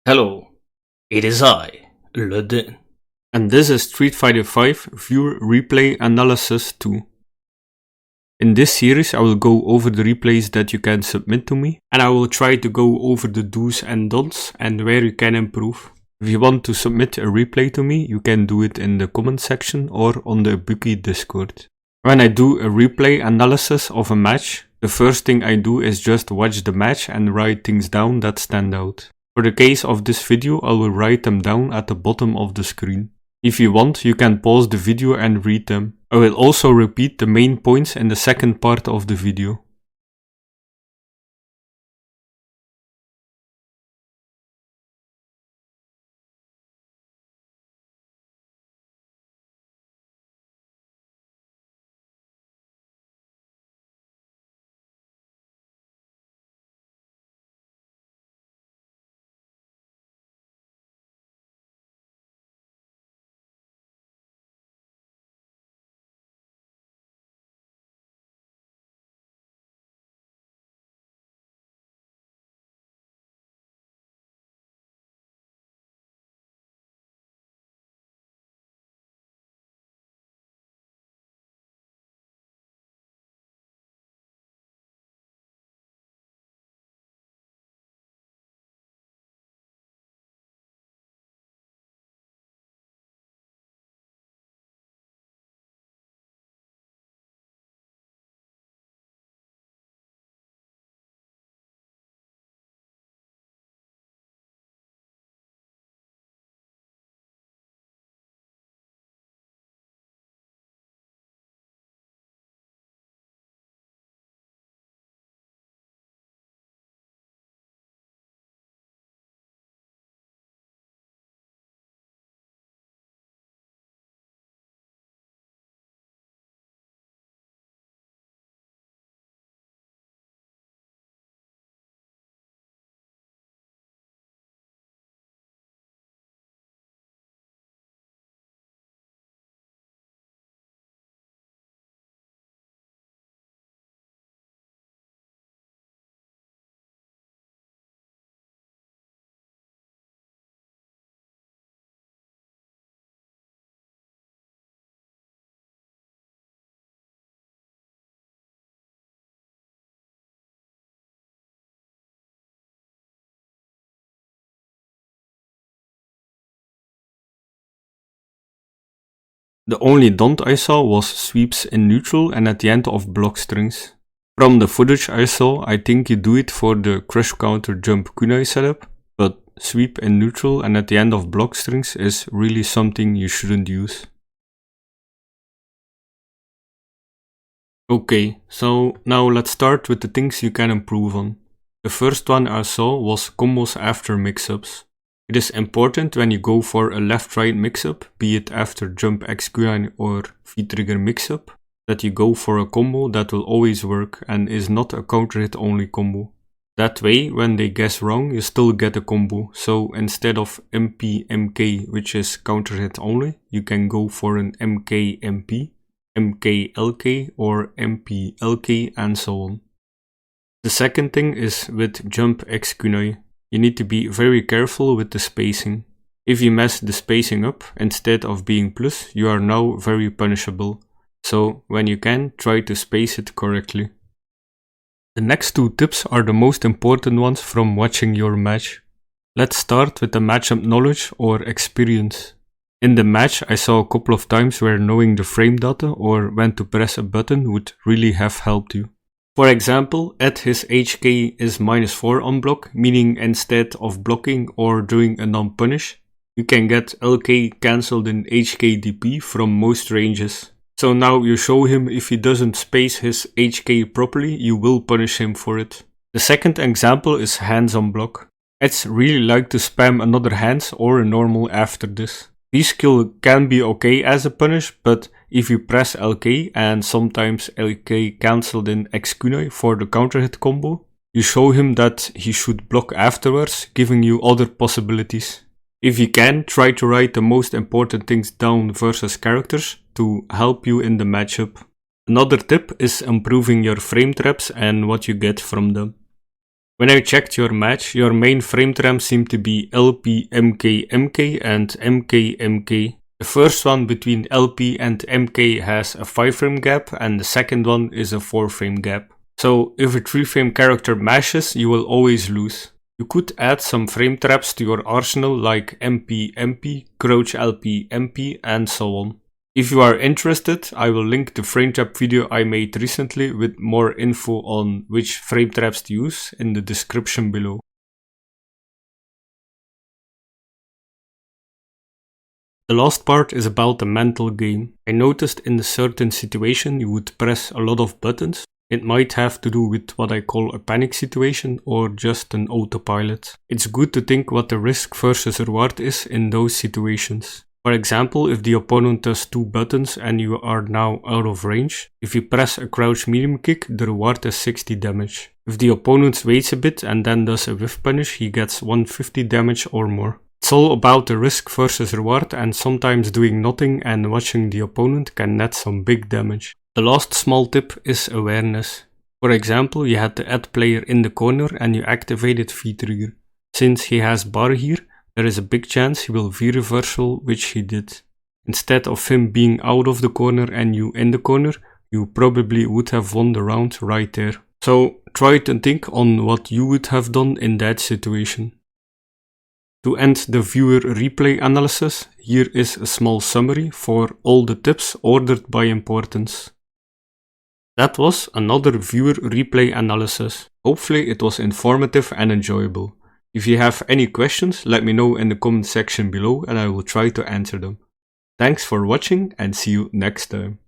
Hello, it is I, Ludin. And this is Street Fighter V Viewer Replay Analysis 2. In this series I will go over the replays that you can submit to me, and I will try to go over the do's and don'ts and where you can improve. If you want to submit a replay to me, you can do it in the comment section or on the Ibuki Discord. When I do a replay analysis of a match, the first thing I do is just watch the match and write things down that stand out. For the case of this video, I will write them down at the bottom of the screen. If you want, you can pause the video and read them. I will also repeat the main points in the second part of the video. The only don't I saw was sweeps in neutral and at the end of block strings. From the footage I saw, I think you do it for the crush counter jump kunai setup, but sweep in neutral and at the end of block strings is really something you shouldn't use. Okay, so now let's start with the things you can improve on. The first one I saw was combos after mix-ups. It is important when you go for a left-right mix-up, be it after jump X kunai or V-trigger mix-up, that you go for a combo that will always work and is not a counter hit only combo. That way, when they guess wrong, you still get a combo, so instead of MP MK, which is counter hit only, you can go for an MK MP, MK LK or MP LK and so on. The second thing is with jump X kunai. You need to be very careful with the spacing. If you mess the spacing up, instead of being plus, you are now very punishable. So when you can, try to space it correctly. The next two tips are the most important ones from watching your match. Let's start with the matchup knowledge or experience. In the match, I saw a couple of times where knowing the frame data or when to press a button would really have helped you. For example, Ed his HK is -4 on block, meaning instead of blocking or doing a non-punish, you can get LK cancelled in HK-DP from most ranges. So now you show him if he doesn't space his HK properly, you will punish him for it. The second example is hands on block. Eds really like to spam another hands or a normal after this. This skill can be okay as a punish, but if you press LK and sometimes LK cancelled in X kunai for the counter hit combo, you show him that he should block afterwards, giving you other possibilities. If you can, try to write the most important things down versus characters to help you in the matchup. Another tip is improving your frame traps and what you get from them. When I checked your match, your main frame trams seem to be LP, MK, MK and MK, MK. The first one between LP and MK has a 5 frame gap and the second one is a 4 frame gap. So if a 3 frame character mashes, you will always lose. You could add some frame traps to your arsenal like MP, MP, Crouch LP, MP and so on. If you are interested, I will link the frame trap video I made recently with more info on which frame traps to use in the description below. The last part is about the mental game. I noticed in a certain situation you would press a lot of buttons. It might have to do with what I call a panic situation or just an autopilot. It's good to think what the risk versus reward is in those situations. For example, if the opponent does 2 buttons and you are now out of range, if you press a crouch medium kick, the reward is 60 damage. If the opponent waits a bit and then does a whiff punish, he gets 150 damage or more. It's all about the risk versus reward, and sometimes doing nothing and watching the opponent can net some big damage. The last small tip is awareness. For example, you had the add player in the corner and you activated V-trigger. Since he has bar here, there is a big chance he will V-reversal, which he did. Instead of him being out of the corner and you in the corner, you probably would have won the round right there. So try to think on what you would have done in that situation. To end the viewer replay analysis, here is a small summary for all the tips ordered by importance. That was another viewer replay analysis. Hopefully it was informative and enjoyable. If you have any questions, let me know in the comment section below and I will try to answer them. Thanks for watching and see you next time.